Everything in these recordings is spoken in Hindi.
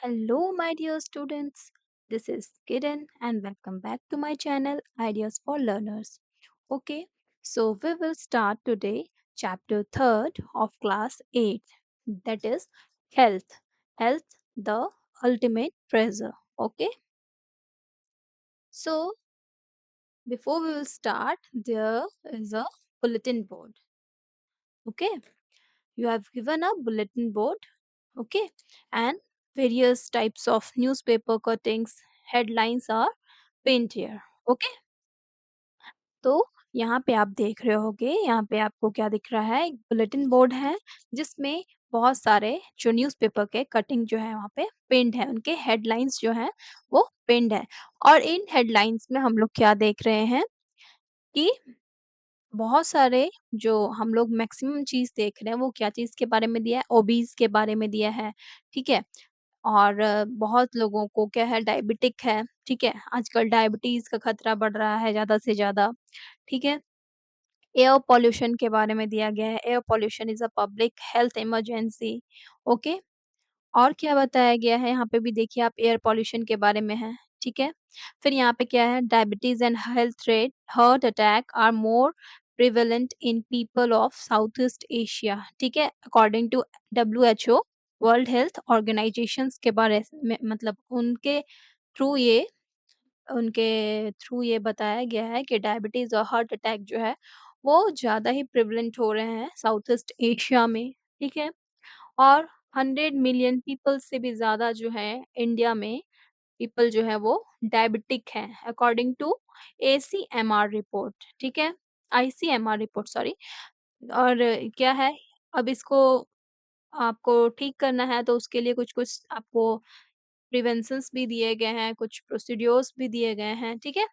Hello, my dear students. This is Kiran, and welcome back to my channel Ideas for Learners. Okay, so we will start today chapter 3rd of class 8, that is health. Health, the ultimate treasure. Okay, so before we will start, there is a bulletin board. Okay, you have given a bulletin board. Okay, and various types of newspaper cuttings, headlines are pinned here. Okay, तो यहाँ पे आप देख रहे होगे, यहाँ पे आपको क्या दिख रहा है, एक बुलेटिन बोर्ड है जिसमें बहुत सारे जो न्यूज़पेपर के कटिंग जो है वहाँ पे पिन्ड है, उनके हेडलाइंस जो हैं वो पिन्ड है। और इन हेडलाइंस में हम लोग क्या देख रहे हैं कि बहुत सारे जो हम लोग मैक्सिमम चीज़ देख रहे हैं वो क्या चीज़ के बारे में दिया है, ओबीज़ के बारे में दिया है, ठीक है? और बहुत लोगों को क्या है, डायबिटिक है, ठीक है? आजकल डायबिटीज़ का खतरा बढ़ रहा है ज़्यादा से ज़्यादा, ठीक है? एयर पॉल्यूशन के बारे में दिया गया है, air pollution is a public health emergency, okay? और क्या बताया गया है, यहाँ पे भी देखिए आप एयर पॉल्यूशन के बारे में है, ठीक है? फिर यहाँ पे क्या है, diabetes and health rate heart attack are more prevalent in people of South East Asia, ठीक है? According to WHO, world health organisations के बारे में, मतलब उनके थ्रू ये बताया गया है कि डायबिटीज़ और हार्ट अटैक जो है, वो ज़्यादा ही प्रिवेलेंट हो रहे हैं साउथ ईस्ट एशिया में, ठीक है? और 100 मिलियन पीपल से भी ज़्यादा जो है इंडिया में पीपल जो है वो डायबिटिक हैं अकॉर्डिंग टू एसीएमआर रिपोर्ट, ठीक है? ICMR report, sorry. और क्या है, अब इसको आपको ठीक करना है तो उसके लिए कुछ-कुछ आपको प्रिवेंशंस भी दिए गए हैं, कुछ प्रोसीड्योर्स भी दिए गए हैं, ठीक है?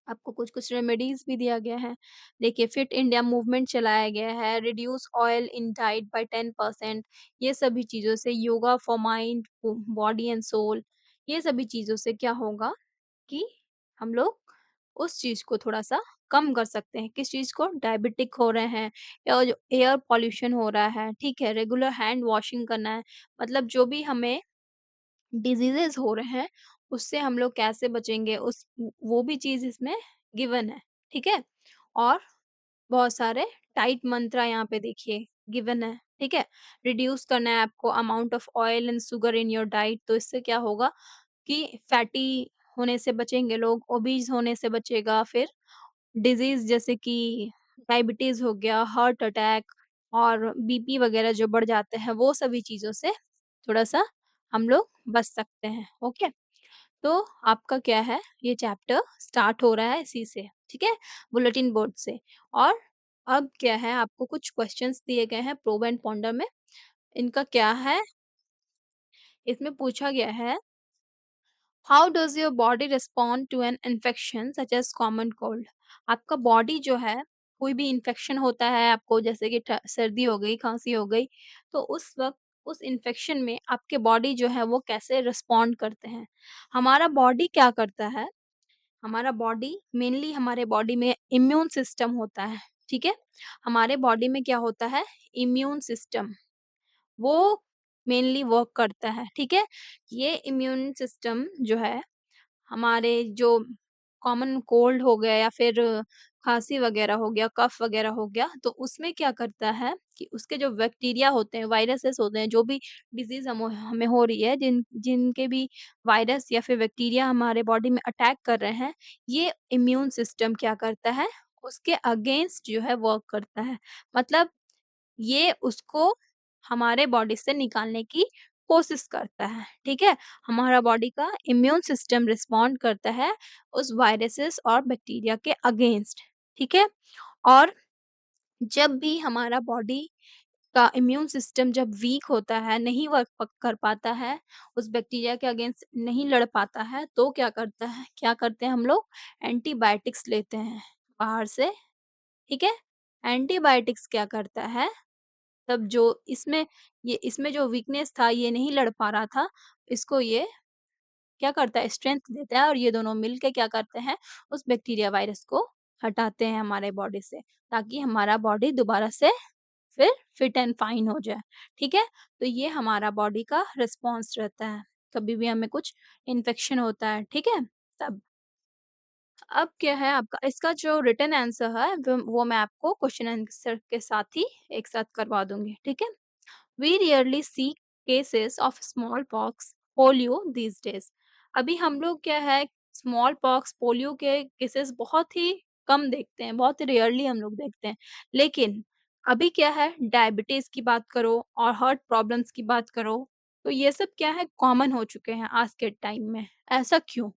आपको कुछ-कुछ रेमेडीज़ भी दिया गया है। देखिए फिट इंडिया मूवमेंट चलाया गया है, reduce oil in diet by 10%, ये सभी चीज़ों से yoga for mind, body and soul, ये सभी चीज़ों से क्या होगा कि हम लोग उस चीज़ को थोड़ा-सा कम कर सकते हैं। किस चीज़ को? डायबिटिक हो रहे हैं या जो एयर पॉल्यूशन हो रहा है, ठीक है? रेगुलर हैंड वॉशिंग करना है, मतलब जो भी हमें डिजीज़ेज़ हो रहे हैं, उससे हम लोग कैसे बचेंगे, उस वो भी चीज़ इसमें गिवन है, ठीक है? और बहुत सारे टाइट मंत्रा यहाँ पे देखिए गिवन है, ठीक है? रिड्यूस करना है आपको amount of oil and sugar in your diet, तो इससे क्या होगा कि फैटी होने से बचेंगे लोग, ओबीज़ होने से बचेगा, फिर डिज़ीज़ जैसे कि डायबिटीज़ हो गया, हार्ट अटैक और बीपी वगैरह जो बढ़ जाते हैं, वो सभी चीज़ों से थोड़ा-सा हम लोग बच सकते हैं, ओके? तो आपका क्या है, ये चैप्टर स्टार्ट हो रहा है इसी से, ठीक है? बुलेटिन बोर्ड से। और अब क्या है, आपको कुछ क्वेश्चन्स दिए गए हैं प्रोब एंड पॉन्डर में। इनका क्या है, इसमें पूछा गया है, how does your body respond to an infection such as common cold? आपका बॉडी जो है, कोई भी इन्फेक्शन होता है आपको, जैसे कि ठ सर्दी हो गई, खाँसी हो गई, तो उस वक़्त उस इन्फेक्शन में आपके बॉडी जो है वो कैसे रिस्पॉन्ड करते हैं? हमारा बॉडी क्या करता है, हमारा बॉडी मेनली हमारे बॉडी में इम्यून सिस्टम होता है, ठीक है? हमारे बॉडी में क्या होता है? इम्यून सिस्टम, वो मेनली वर्क करता है, ठीक है? ये इम्यून सिस्टम जो है, हमारे जो कॉमन कोल्ड हो गया या फिर खाँसी वगैरह हो गया, कफ वगैरह हो गया, तो उसमें क्या करता है कि उसके जो बैक्टीरिया होते हैं, वायरसेस होते हैं, जो भी डिज़ीज़ हमें हो रही है, जिनके भी वायरस या फिर बैक्टीरिया हमारे बॉडी में अटैक कर रहे हैं, ये इम्यून सिस्टम क्या करता है, उसके अगेंस्ट जो है वर्क करता है। मतलब ये उसको हमारे बॉडी से निकालने की कोशिश करता है, ठीक है? हमारा बॉडी का इम्यून सिस्टम रिस्पॉन्ड करता है उस वायरसेस और बैक्टीरिया के अगेंस्ट, ठीक है? और जब भी हमारा बॉडी का इम्यून सिस्टम जब वीक होता है, नहीं वर्क कर पाता है, उस बैक्टीरिया के अगेंस्ट नहीं लड़ पाता है, तो क्या करते हैं हम लोग? एंटीबायोटिक्स लेते हैं बाहर से, ठीक है? एंटीबायोटिक्स क्या करता है, तब जो इसमें जो वीकनेस था, ये नहीं लड़ पा रहा था, इसको ये क्या करता है, स्ट्रेंथ देता है और ये दोनों मिलके क्या करते हैं, उस बैक्टीरिया वायरस को हटाते हैं हमारे बॉडी से, ताकि हमारा बॉडी दोबारा से फिर फिट एंड फाइन हो जाए, ठीक है? तो ये हमारा बॉडी का रिस्पॉन्स रहता है। कभी भी हमें कुछ इन्फेक्शन होता है, ठीक है? तब। अब क्या है आपका इसका जो रिटन आंसर है वो मैं आपको क्वेश्चन आंसर के साथ ही एक साथ करवा दूँगी, ठीक है? We rarely see cases of smallpox, polio these days. अभी हम लोग क्या है स्मॉल पॉक्स, पोलियो के केसेस बहुत ही कम देखते हैं, बहुत रेयरली हम लोग देखते हैं। लेकिन अभी क्या है डायबिटीज़ की बात करो और हार्ट प्रॉब्लम्स की बात करो, तो ये सब क्या है कॉमन हो चुके हैं आज के टाइम में। ऐसा क्यों?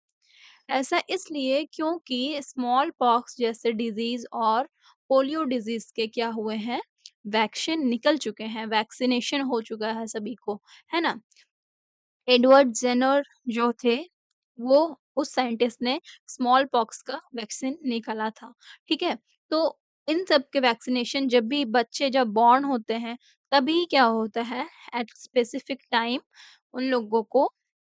ऐसा इसलिए क्योंकि स्मॉल पॉक्स जैसे डिज़ीज़ और पोलियो डिज़ीज़ के क्या हुए हैं, वैक्सीन निकल चुके हैं, वैक्सीनेशन हो चुका है सभी को, है ना? एडवर्ड जेनर जो थे, वो उस साइंटिस्ट ने स्मॉल पॉक्स का वैक्सीन निकाला था, ठीक है? तो इन सब के वैक्सीनेशन जब भी बच्चे जब बॉर्न होते हैं, तभी क्या होता है एट स्पेसिफिक टाइम उन लोगों को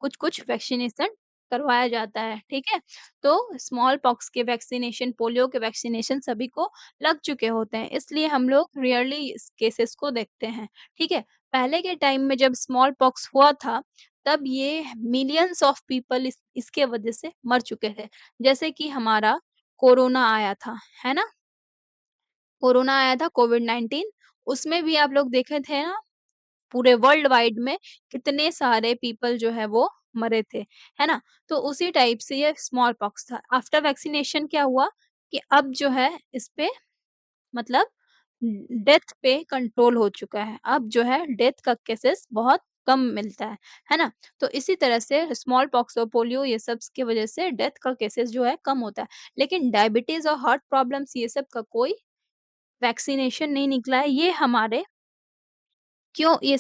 कुछ-कुछ वैक्सीनेशन करवाया जाता है, ठीक है? तो स्मॉल पॉक्स के वैक्सीनेशन, पोलियो के वैक्सीनेशन सभी को लग चुके होते हैं, इसलिए हम लोग रेयरली इस केसेस को देखते हैं, ठीक है? पहले के टाइम में जब स्मॉल पॉक्स हुआ था तब ये मिलियंस ऑफ पीपल इसके वजह से मर चुके थे। जैसे कि हमारा कोरोना आया था, है ना? कोरोना आया था कोविड-19 उसमें भी आप लोग देखे थे ना, पूरे वर्ल्ड वाइड में कितने सारे पीपल जो है वो मरे थे, है ना? तो उसी टाइप से ये स्मॉल पॉक्स था। आफ्टर वैक्सीनेशन क्या हुआ कि अब जो है इस पे मतलब डेथ पे कंट्रोल हो चुका है। अब जो है डेथ का केसेस बहुत कम मिलता है ना? तो इसी तरह से स्मॉल पॉक्स और पोलियो ये सब की वजह से डेथ का केसेस जो है कम होता है। लेकिन डायबिटीज़ और हार्ट प्रॉब्लम्स ये सब का कोई वैक्सीनेशन नहीं निकला है। ये हमारे क्यों ये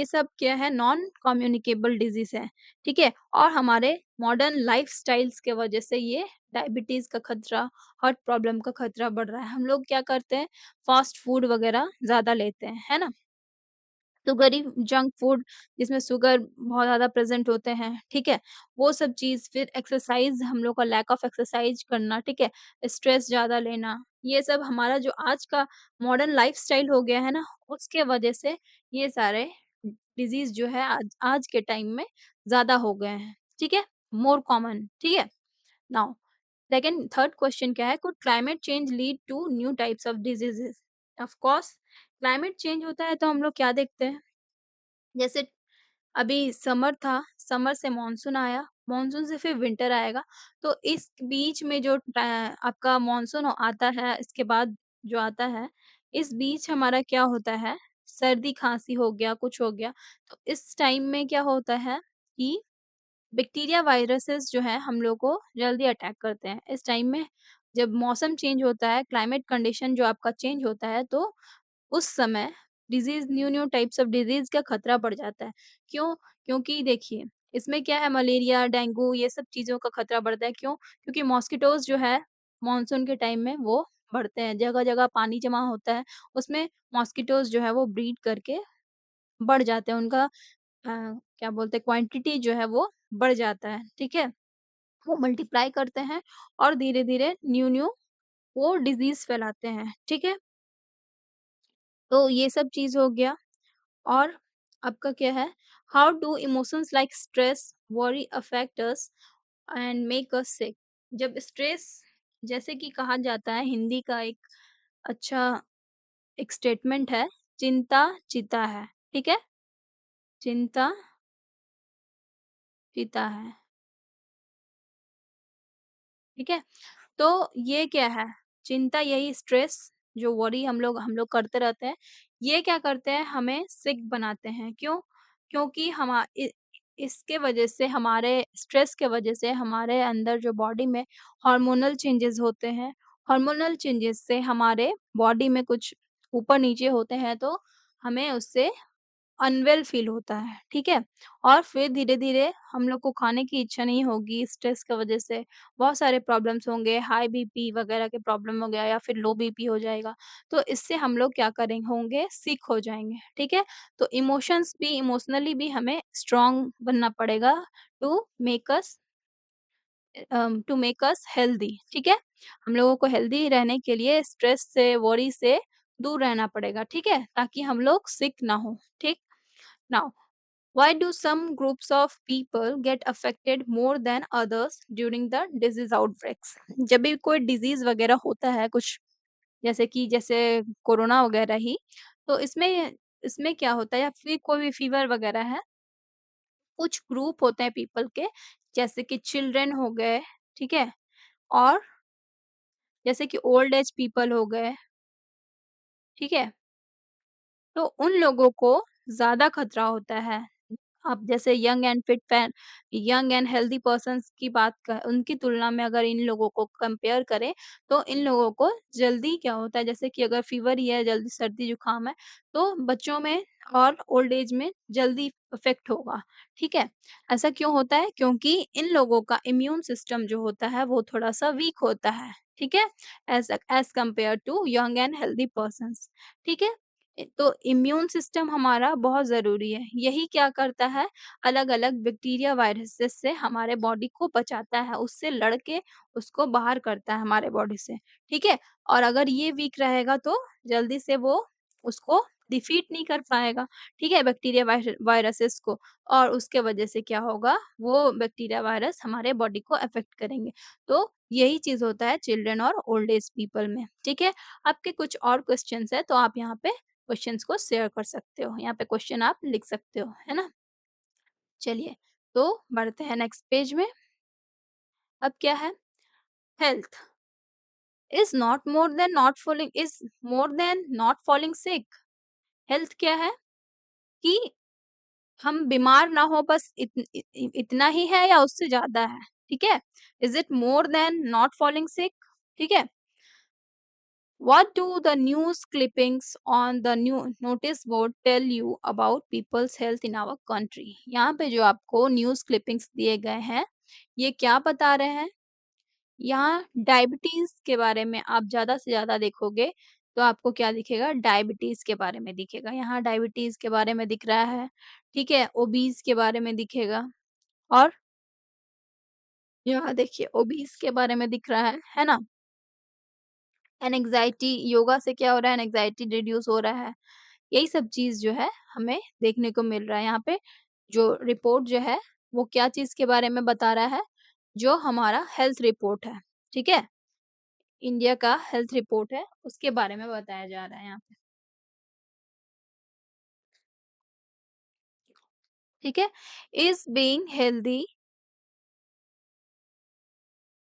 सब क्या है नॉन कम्युनिकेबल डिज़ीज़ है, ठीक है? और हमारे मॉडर्न लाइफ़स्टाइल्स के वजह से ये डायबिटीज़ का खतरा, हार्ट प्रॉब्लम का खतरा बढ़ रहा है। हम लोग क्या करते हैं, फ़ास्ट फूड वग़ैरह ज़्यादा लेते हैं, है ना? शुगरी जंक फूड जिसमें शुगर बहुत ज़्यादा प्रेज़ेंट होते हैं, ठीक है? वो सब चीज़ फिर एक्सरसाइज़ हम लोग का लैक ऑफ एक्सरसाइज़ करना, ठीक है? स्ट्रेस ज़्यादा लेना, ये सब हमारा जो आज का मॉडर्न लाइफ़स्टाइल हो गया है ना, उसके वजह से ये सारे डिज़ीज़ जो है आज आज के टाइम में ज़्यादा हो गए हैं, ठीक है? मोर कॉमन, ठीक है? नाउ सेकंड थर्ड क्वेश्चन क्या है, could climate change lead to new types of diseases? Of course climate change होता है तो हम लोग क्या देखते हैं, जैसे अभी समर था, समर से मानसून आया, मानसून से फिर विंटर आएगा, तो इस बीच में जो आपका मानसून आता है, इसके बाद जो आता है, इस बीच हमारा क्या होता है, सर्दी-खाँसी हो गया, कुछ हो गया, तो इस टाइम में क्या होता है कि बैक्टीरिया, वायरसेस जो हैं हम लोग को जल्दी अटैक करते हैं। इस टाइम में जब मौसम चेंज होता है, क्लाइमेट कंडीशन जो आपका चेंज होता है, तो उस समय disease new new types of disease का खतरा बढ़ जाता है। क्यों? क्योंकि देखिए, इसमें क्या है मलेरिया, डेंगू ये सब चीज़ों का खतरा बढ़ता है। क्यों? क्योंकि मॉस्किटोज़ जो है मानसून के टाइम में वो बढ़ते हैं। जगह-जगह पानी जमा होता है, उसमें मॉस्किटोज़ जो है वो ब्रीड करके बढ़ जाते हैं। उनका क्या बोलते हैं क्वांटिटी जो है वो बढ़ जाता है, ठीक है? वो मल्टीप्लाई करते हैं और धीरे-धीरे न्यू-न्यू वो डिज़ीज़ फैलाते हैं, ठीक है? तो ये सब चीज़ हो गया। और आपका क्या है how do emotions like stress worry affect us and make us sick? जब स्ट्रेस जैसे कि कहा जाता है हिंदी का एक अच्छा एक स्टेटमेंट है, चिंता चिता है, ठीक है? चिंता चिता है, ठीक है? तो ये क्या है? चिंता यही स्ट्रेस जो वरी हम लोग करते रहते हैं, ये क्या करते हैं हमें सिक बनाते हैं। क्यों? क्योंकि इसके वजह से हमारे स्ट्रेस के वजह से हमारे अंदर जो बॉडी में हार्मोनल चेंजेज़ होते हैं, हार्मोनल चेंजेज़ से हमारे बॉडी में कुछ ऊपर-नीचे होते हैं तो हमें उससे अनवेल फ़ील होता है, ठीक है? और फिर धीरे-धीरे हम लोग को खाने की इच्छा नहीं होगी स्ट्रेस की वज़ह से, बहुत सारे प्रॉब्लम्स होंगे, हाई बीपी वग़ैरह के प्रॉब्लम हो गया या फिर लो बीपी हो जाएगा। तो इससे हम लोग क्या करें होंगे, सिक हो जाएँगे, ठीक है? तो इमोशनली भी हमें स्ट्रॉन्ग बनना पड़ेगा टू मेक अस हेल्दी, ठीक है? हम लोगों को हेल्दी रहने के लिए स्ट्रेस से, वरी से दूर रहना पड़ेगा, ठीक है? ताकि हम लोग सिक ना हों, ठीक? Now why do some groups of people get affected more than others during the disease outbreaks? जब भी कोई डिजीज वगैरह होता है कुछ, जैसे कोरोना वगैरह ही, तो इसमें इसमें क्या होता है, या फिर कोई भी फीवर वगैरह है, कुछ ग्रुप होते हैं पीपल के, जैसे कि चिल्ड्रन हो गए, ठीक है? और जैसे कि ओल्ड एज पीपल हो गए, ठीक है? तो उन लोगों को ज़्यादा खतरा होता है। आप जैसे यंग एंड हेल्दी पर्सन्स की बात क उनकी तुलना में अगर इन लोगों को कंपेयर करें, तो इन लोगों को जल्दी क्या होता है, जैसे कि अगर फीवर ही है, जल्दी सर्दी-जुकाम है, तो बच्चों में और ओल्ड एज में जल्दी इफ़ेक्ट होगा, ठीक है? ऐसा क्यों होता है? क्योंकि इन लोगों का इम्यून सिस्टम जो होता है, वो थोड़ा-सा वीक होता है, ठीक है? As compare to young and healthy persons, ठीक है? तो इम्यून सिस्टम हमारा बहुत ज़रूरी है। यही क्या करता है, अलग-अलग बैक्टीरिया, वायरसेस से हमारे बॉडी को बचाता है, उससे लड़ के उसको बाहर करता है हमारे बॉडी से, ठीक है? और अगर ये वीक रहेगा तो जल्दी से वो उसको डिफीट नहीं कर पाएगा, ठीक है? बैक्टीरिया वायरसेस को, और उसके वजह से क्या होगा, वो बैक्टीरिया वायरस हमारे बॉडी को अफ़ेक्ट करेंगे। तो यही चीज़ होता है चिल्ड्रन और ओल्ड एज पीपल में, ठीक है? आपके कुछ और क्वेश्चन्स हैं तो आप यहाँ पे क्वेश्चंस को शेयर कर सकते हो। यहाँ पे क्वेश्चन आप लिख सकते हो, है ना? चलिए, तो बढ़ते हैं नेक्स्ट पेज में। अब क्या है? Health is more than not falling sick. Health क्या है कि हम बीमार ना हो, बस इतना ही है या उससे ज़्यादा है, ठीक है? Is it more than not falling sick? ठीक है? What do the news clippings on the new notice board tell you about people's health in our country? यहाँ पे जो आपको न्यूज़ क्लिपिंग्स दिए गए हैं, ये क्या बता रहे हैं? यहाँ डायबिटीज़ के बारे में आप ज़्यादा से ज़्यादा देखोगे, तो आपको क्या दिखेगा? डायबिटीज़ के बारे में दिखेगा। यहाँ डायबिटीज़ के बारे में दिख रहा है, ठीक है? ओबीज़ के बारे में दिखेगा, और यहाँ देखिए ओबीज़ के बारे में दिख रहा है ना? एंग्ज़ायटी, योगा से क्या हो रहा है? एंग्ज़ायटी रिड्यूस हो रहा है। यही सब चीज़ जो है हमें देखने को मिल रहा है। यहाँ पे जो रिपोर्ट जो है वो क्या चीज़ के बारे में बता रहा है? जो हमारा हेल्थ रिपोर्ट है, ठीक है? इंडिया का हेल्थ रिपोर्ट है, उसके बारे में बताया जा रहा है यहाँ पे, ठीक है? Is being healthy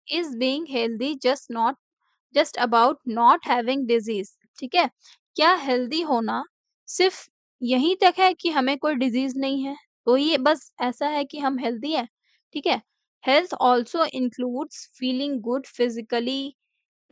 is being healthy just about not having disease, ठीक है? क्या हेल्दी होना सिर्फ़ यहीं तक है कि हमें कोई डिज़ीज़ नहीं है, तो ये बस ऐसा है कि हम हेल्दी हैं, ठीक है? Health also includes feeling good physically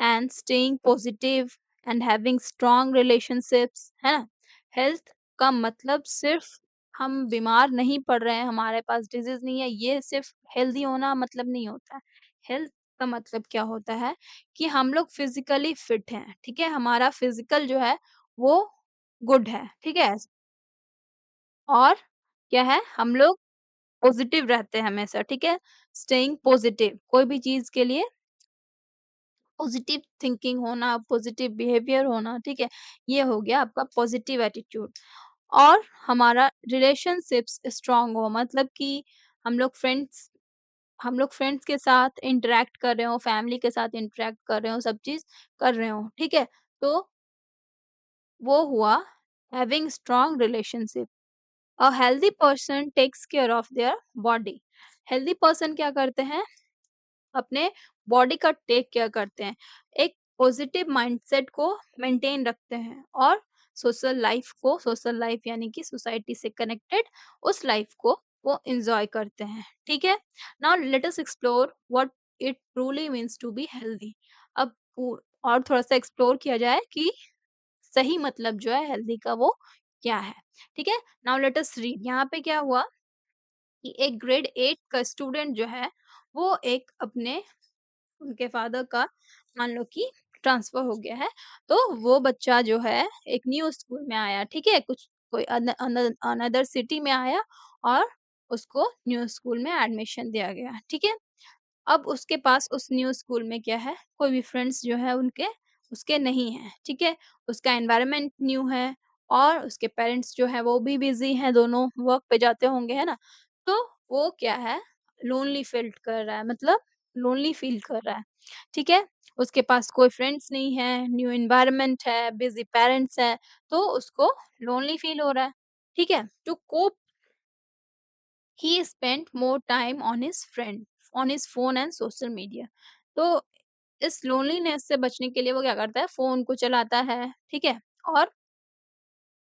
and staying positive and having strong relationships, है ना? हेल्थ का मतलब सिर्फ़ हम बीमार नहीं पड़ रहे हैं, हमारे पास डिज़ीज़ नहीं है, ये सिर्फ़ हेल्दी होना मतलब नहीं होता है। हेल्थ का मतलब क्या होता है कि हम लोग फिज़िकली फिट हैं, ठीक है? हमारा फिज़िकल जो है वो गुड है, ठीक है? और क्या है, हम लोग पॉज़िटिव रहते हैं हमेशा, ठीक है? स्टेइंग पॉज़िटिव, कोई भी चीज़ के लिए पॉजिटिव थिंकिंग होना, पॉजिटिव बिहेवियर होना, ठीक है? ये हो गया आपका पॉजिटिव एटीट्यूड। और हमारा रिलेशनशिप्स स्ट्रॉन्ग हो, मतलब कि हम लोग फ्रेंड्स हम लोग फ्रेंड्स के साथ इंटरैक्ट कर रहे हो, फैमिली के साथ इंटरैक्ट कर रहे हो, सब चीज़ कर रहे हो, ठीक है? तो वो हुआ having strong relationship. A healthy person takes care of their body. Healthy person क्या करते हैं? अपने बॉडी का टेक केयर करते हैं, एक पॉजिटिव माइंडसेट को मेंटेन रखते हैं, और सोशल लाइफ यानी कि सोसाइटी से कनेक्टेड उस लाइफ को वो एंजॉय करते हैं, ठीक है? Now let us explore what it truly means to be healthy. अब और थोड़ा सा एक्सप्लोर किया जाए कि सही मतलब जो है हेल्दी का वो क्या है, ठीक है? Now let us read. यहाँ पे क्या हुआ कि एक ग्रेड 8 का स्टूडेंट जो है, वो एक अपने उनके फादर का मान लो कि ट्रांसफर हो गया है, तो वो बच्चा जो है एक न्यू स्कूल में आया, ठीक है? कुछ कोई अनदर सिटी में आया, और उसको न्यू स्कूल में एडमिशन दिया गया, ठीक है? अब उसके पास उस न्यू स्कूल में क्या है, कोई भी फ्रेंड्स जो है उसके नहीं है, ठीक है? उसका एनवायरनमेंट न्यू है, और उसके पेरेंट्स जो हैं वो भी बिज़ी हैं, दोनों वर्क पे जाते होंगे, है ना? तो वो क्या है, लोनली फ़ील कर रहा है, मतलब लोनली फ़ील कर रहा है, ठीक है? उसके पास कोई फ्रेंड्स नहीं है, न्यू एनवायरनमेंट है, बिज़ी पेरेंट्स हैं, तो उसको लोनली फ़ील हो रहा है, ठीक है? To cope he spent more time on his phone and social media. तो इस लोनलीनेस से बचने के लिए वो क्या करता है, फ़ोन को चलाता है, ठीक है? और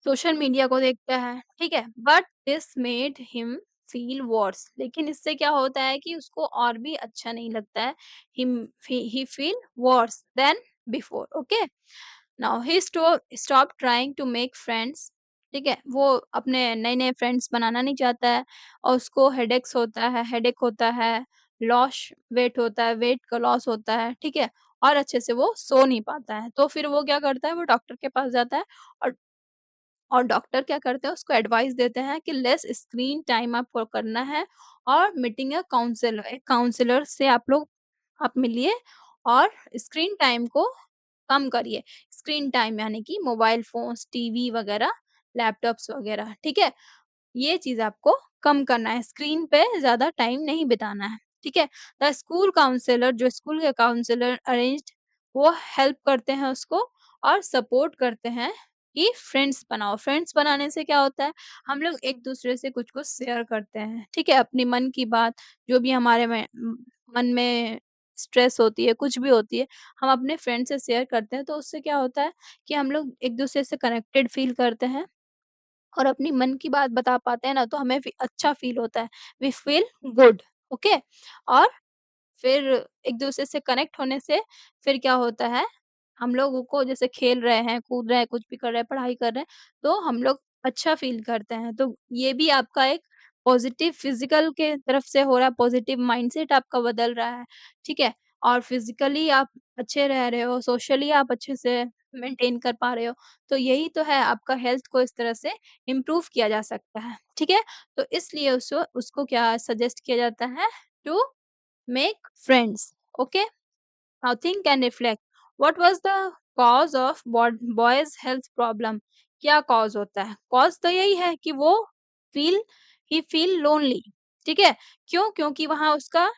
सोशल मीडिया को देखता है, ठीक है? But this made him feel worse, लेकिन इससे क्या होता है कि उसको और भी अच्छा नहीं लगता है। He feel worse than before, okay? Now he stop trying to make friends, ठीक है? वो अपने नए-नए फ्रेंड्स बनाना नहीं चाहता है और उसको हेडेक होता है, लॉस वेट होता है, वेट का लॉस होता है, ठीक है? और अच्छे से वो सो नहीं पाता है। तो फिर वो क्या करता है, वो डॉक्टर के पास जाता है और डॉक्टर क्या करते हैं, उसको एडवाइस देते हैं कि लेस स्क्रीन टाइम आपको करना है और मीटिंग अ काउंसलर, एक काउंसलर से आप मिलिए और स्क्रीन टाइम को कम करिए। स्क्रीन टाइम यानी कि मोबाइल फ़ोन्स, टीवी वगैरह, लैपटॉप्स वगैरह, ठीक है? ये चीज़ आपको कम करना है, स्क्रीन पे ज़्यादा टाइम नहीं बिताना है, ठीक है? द स्कूल काउंसलर, जो स्कूल के काउंसलर अरेंज्ड, वो हेल्प करते हैं उसको और सपोर्ट करते हैं कि फ्रेंड्स बनाओ। फ्रेंड्स बनाने से क्या होता है, हम लोग एक-दूसरे से कुछ-कुछ शेयर करते हैं, ठीक है? अपनी मन की बात, जो भी हमारे मन में स्ट्रेस होती है, कुछ भी होती है, हम अपने फ्रेंड से शेयर करते हैं, तो उससे क्या होता है कि हम लोग एक-दूसरे से कनेक्टेड फ़ील करते हैं और अपनी मन की बात बता पाते हैं ना, तो हमें अच्छा फ़ील होता है। We feel good, okay? और फिर एक-दूसरे से कनेक्ट होने से फिर क्या होता है, हम लोगों को जैसे खेल रहे हैं, कूद रहे हैं, कुछ भी कर रहे हैं, पढ़ाई कर रहे हैं, तो हम लोग अच्छा फ़ील करते हैं। तो ये भी आपका एक पॉज़िटिव फ़िज़िकल के तरफ से हो रहा है, पॉज़िटिव माइंडसेट आपका बदल रहा है, ठीक है? और फ़िज़िकली आप अच्छे रह रहे हो, सोशली आप अच्छे से मेंटेन कर पा रहे हो। तो यही तो है, आपका हेल्थ को इस तरह से इम्प्रूव किया जा सकता है, ठीक है? तो इसलिए उसको उसको क्या सजेस्ट किया जाता है, to make friends, okay? Now think and reflect, what was the cause of boy's health problem? क्या cause होता है? cause तो यही है कि वो feel he feel lonely, ठीक है? क्यों? क्योंकि वहाँ उसका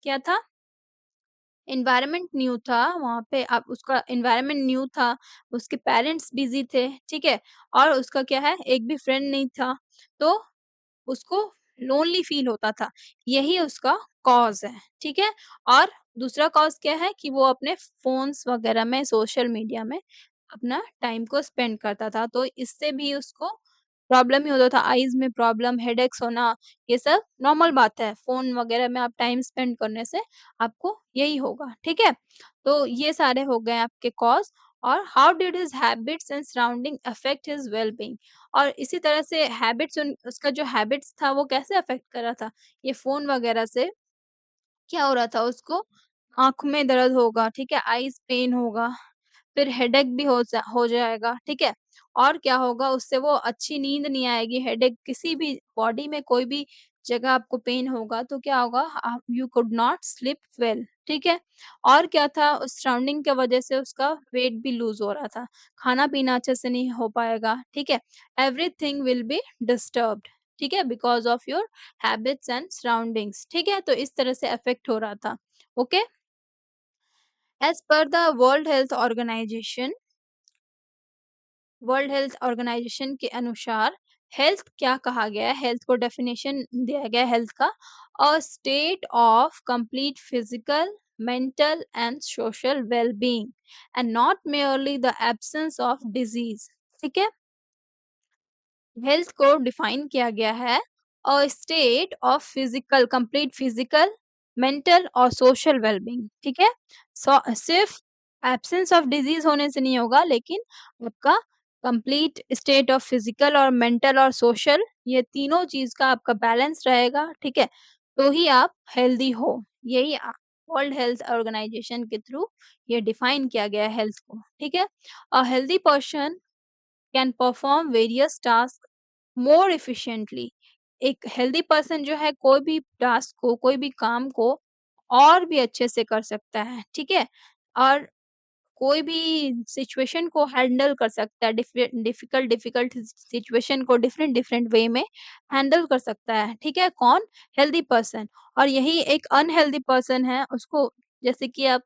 क्या था, एनवायरनमेंट न्यू था, वहाँ पे आप उसका एनवायरनमेंट न्यू था, उसके पेरेंट्स बिज़ी थे, ठीक है? और उसका क्या है, एक भी फ्रेंड नहीं था, तो उसको लोनली फ़ील होता था, यही उसका कॉज़ है, ठीक है? और दूसरा कॉज़ क्या है कि वो अपने फ़ोन्स वग़ैरह में, सोशल मीडिया में अपना टाइम को स्पेंड करता था, तो इससे भी उसको प्रॉब्लम ही होता था, आइज़ में प्रॉब्लम, हेडेक्स होना, ये सब नॉर्मल बात है। फ़ोन वग़ैरह में आप टाइम स्पेंड करने से आपको यही होगा, ठीक है? तो ये सारे हो गए आपके कॉज़। और how did his habits and surrounding affect his well-being, और इसी तरह से हैबिट्स, उसका जो हैबिट्स था वो कैसे अफ़ेक्ट कर रहा था? ये फ़ोन वग़ैरह से क्या हो रहा था उसको, आँख में दर्द होगा, ठीक है? आइज़ पेन होगा, फिर हेडेक भी हो जाएगा, ठीक है? और क्या होगा, उससे वो अच्छी नींद नहीं आएगी, हेडेक, किसी भी बॉडी में कोई भी जगह आपको पेन होगा तो क्या होगा, आप you could not sleep well, ठीक है? और क्या था, उस सराउंडिंग की वजह से उसका वेट भी लूज़ हो रहा था, खाना-पीना अच्छे से नहीं हो पाएगा, ठीक है? एवरीथिंग विल बी डिस्टर्ब्ड, ठीक है? Because of your habits and surroundings, ठीक है? तो इस तरह से अफ़ेक्ट हो रहा था, okay? As per the world health organisation के अनुसार हेल्थ क्या कहा गया है, हेल्थ को डेफिनेशन दिया गया है हेल्थ का, a state of complete physical, mental and social well-being and not merely the absence of disease, ठीक है? हेल्थ को डिफाइन किया गया है, a state of physical, complete physical, mental और सोशल वेलबींग, ठीक है? सिर्फ एब्सेंस ऑफ डिजीज होने से नहीं होगा, लेकिन आपका कंप्लीट स्टेट ऑफ फिजिकल और मेंटल और सोशल, ये तीनों चीज का आपका बैलेंस रहेगा, ठीक है? तो ही आप हेल्दी हो। यही वर्ल्ड हेल्थ ऑर्गेनाइजेशन के थ्रू ये डिफाइन किया गया है हेल्थ को, ठीक है? अ healthy person can perform various task more efficiently. एक हेल्दी पर्सन जो है कोई भी टास्क को, कोई भी काम को और भी अच्छे से कर सकता है, ठीक है? और कोई भी सिचुएशन को हैंडल कर सकता है, डिफिकल्ट डिफिकल्ट सिचुएशन को डिफरेंट डिफरेंट वे में हैंडल कर सकता है, ठीक है? कौन? Healthy person. और यही एक अनहेल्दी पर्सन है, उसको जैसे कि आप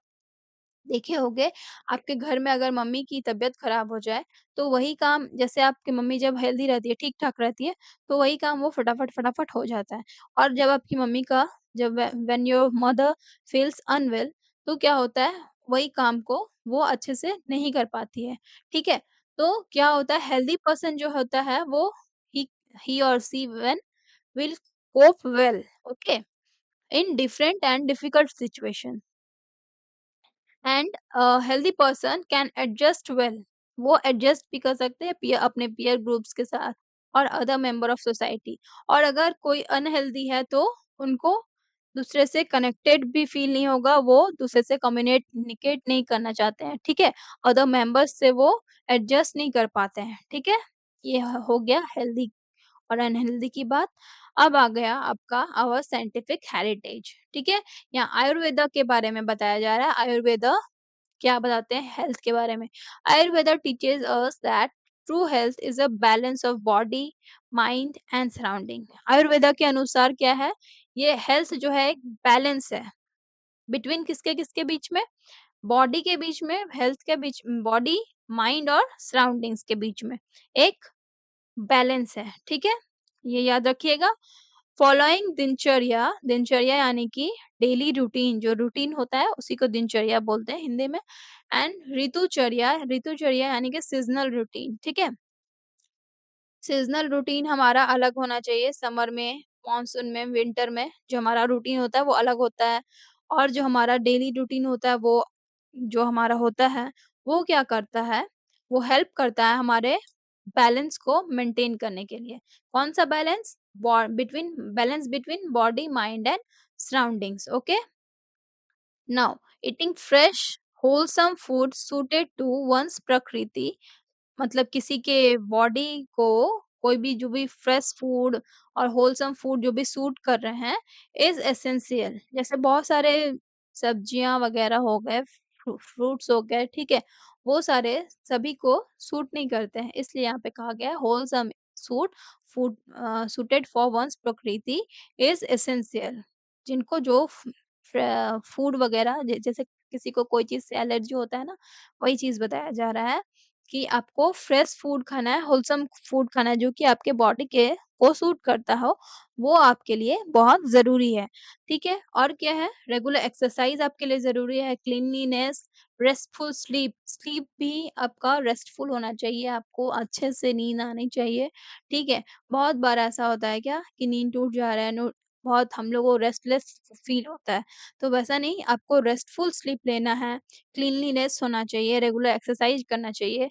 देखे होंगे, आपके घर में अगर मम्मी की तबीयत खराब हो जाए, तो वही काम जैसे आपकी मम्मी जब हेल्दी रहती है, ठीक-ठाक रहती है, तो वही काम वो फटाफट हो जाता है। और जब आपकी मम्मी का जब when your mother feels unwell, तो क्या होता है, वही काम को वो अच्छे से नहीं कर पाती है, ठीक है? तो क्या होता है, हेल्दी पर्सन जो होता है वो ही ही और she when will cope well, okay? In different and difficult situation. And healthy person can adjust well, वो एडजस्ट भी कर सकते हैं अपने पीयर ग्रुप्स के साथ और अदर मेंबर ऑफ सोसाइटी। और अगर कोई अनहेल्दी है तो उनको दूसरे से कनेक्टेड भी फील नहीं होगा, वो दूसरे से कम्युनिकेट नहीं करना चाहते हैं, ठीक है? अदर मेंबर्स से वो एडजस्ट नहीं कर पाते हैं, ठीक है? ये हो गया हेल्दी और अनहेल्दी की बात। अब आ गया आपका आवर साइंटिफिक हेरिटेज, ठीक है? यहाँ आयुर्वेदा के बारे में बताया जा रहा है। आयुर्वेदा क्या बताते हैं हेल्थ के बारे में। Ayurveda teaches us that true health is a balance of body, mind and surrounding. Ayurveda के अनुसार क्या है, ये हेल्थ जो है एक बैलेंस है बिटवीन किसके किसके बीच में, बॉडी के बीच में, हेल्थ के बीच, बॉडी, माइंड और सराउंडिंग्स के बीच में एक बैलेंस है, ठीक है? ये याद रखिएगा। फॉलोइंग दिनचर्या, दिनचर्या यानी कि डेली रूटीन, जो रूटीन होता है उसी को दिनचर्या बोलते हैं हिंदी में। एंड ऋतुचर्या, ऋतुचर्या यानी कि सीज़नल रूटीन, ठीक है? सीज़नल रूटीन हमारा अलग होना चाहिए, समर में, मानसून में, विंटर में जो हमारा रूटीन होता है वो अलग होता है। और जो हमारा डेली रूटीन होता है वो जो हमारा होता है, वो क्या करता है, वो हेल्प करता है हमारे बैलेंस को मेंटेन करने के लिए। कौन-सा balance? Balance between body, mind and surroundings, okay? Now eating fresh wholesome food suited to one's प्रकृति, मतलब किसी के बॉडी को कोई भी जो भी फ्रेश फूड और होलसम फूड जो भी सूट कर रहे हैं इज एसेंशियल। जैसे बहुत सारे सब्जियां वगैरह हो गए, फ्रूट्स हो गए, ठीक है? वो सारे सभी को सूट नहीं करते हैं, इसलिए यहाँ पे कहा गया है wholesome suit food suited for one's प्रकृति इज एसेंशियल। जिनको जो फूड वगैरह जैसे किसी को कोई चीज से एलर्जी होता है ना, वही चीज बताया जा रहा है कि आपको फ्रेश फूड खाना है, होलसम फूड खाना है जो कि आपके बॉडी के को सूट करता हो, वो आपके लिए बहुत ज़रूरी है, ठीक है? और क्या है? रेगुलर एक्सरसाइज़ आपके लिए ज़रूरी है, क्लीनलीनेस, रेस्टफुल स्लीप, स्लीप भी आपका रेस्टफुल होना चाहिए, आपको अच्छे से नींद आनी चाहिए, ठीक है? बहुत बार ऐसा होता है क्या कि नींद टूट जा रहा है, बहुत हम लोगों को रेस्टलेस फील होता है, तो वैसा नहीं, आपको रेस्टफुल स्लीप लेना है, क्लीनलीनेस होना चाहिए, रेगुलर एक्सरसाइज करना चाहिए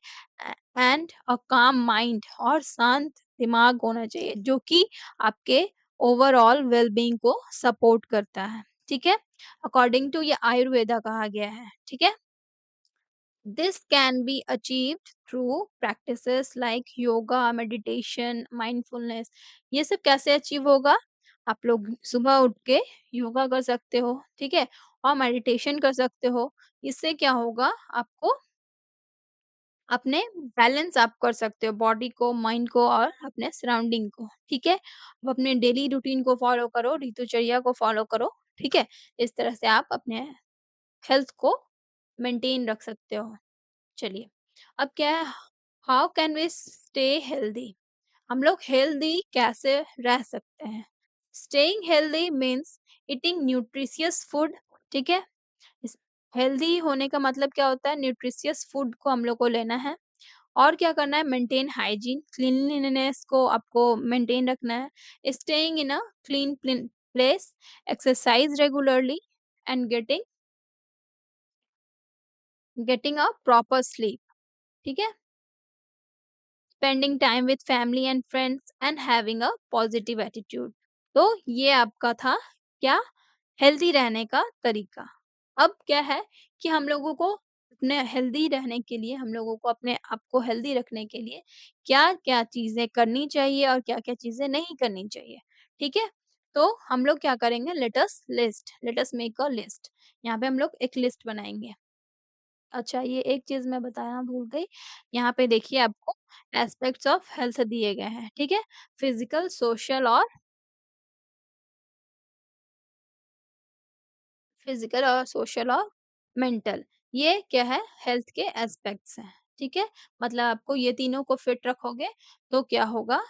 एंड अ काम माइंड, और शांत दिमाग होना चाहिए जो कि आपके ओवरऑल वेलबींग को सपोर्ट करता है, ठीक है? अकॉर्डिंग टू ये आयुर्वेदा कहा गया है, ठीक है? This can be achieved through practices like yoga, meditation, mindfulness. ये सब कैसे अचीव होगा? आप लोग सुबह उठ के योगा कर सकते हो, ठीक है? और मेडिटेशन कर सकते हो। इससे क्या होगा, आपको अपने बैलेंस आप कर सकते हो, बॉडी को, माइंड को और अपने सराउंडिंग को, ठीक है? अब अपने डेली रूटीन को फॉलो करो, ऋतुचर्या को फॉलो करो, ठीक है? इस तरह से आप अपने हेल्थ को मेंटेन रख सकते हो। चलिए, अब क्या है, how can we stay healthy? हम लोग हेल्दी कैसे रह सकते हैं? Staying healthy means eating nutritious food, ठीक है? इस हेल्दी होने का मतलब क्या होता है? न्यूट्रिशियस फूड को हम लोग को लेना है। और क्या करना है? मेंटेन हाइजीन, क्लीनलीनेस को आपको मेंटेन रखना है, staying in a clean place, exercise regularly and getting a proper sleep, ठीक है? Spending time with family and friends and having a positive attitude. तो ये आपका था क्या, हेल्दी रहने का तरीका। अब क्या है कि हम लोगों को अपने हेल्दी रहने के लिए, हम लोगों को अपने आप को हेल्दी रखने के लिए क्या-क्या चीज़ें करनी चाहिए और क्या-क्या चीज़ें नहीं करनी चाहिए, ठीक है? तो हम लोग क्या करेंगे, let us make a list. यहाँ पे हम लोग एक लिस्ट बनाएँगे। अच्छा, ये एक चीज़ मैं बताना भूल गई, यहाँ पे देखिए आपको एस्पेक्ट्स ऑफ हेल्थ दिए गए हैं, ठीक है? फिज़िकल और सोशल और मेंटल, ये क्या है हेल्थ के एस्पेक्ट्स हैं, ठीक है? मतलब आपको ये तीनों को फिट रखोगे तो क्या होगा,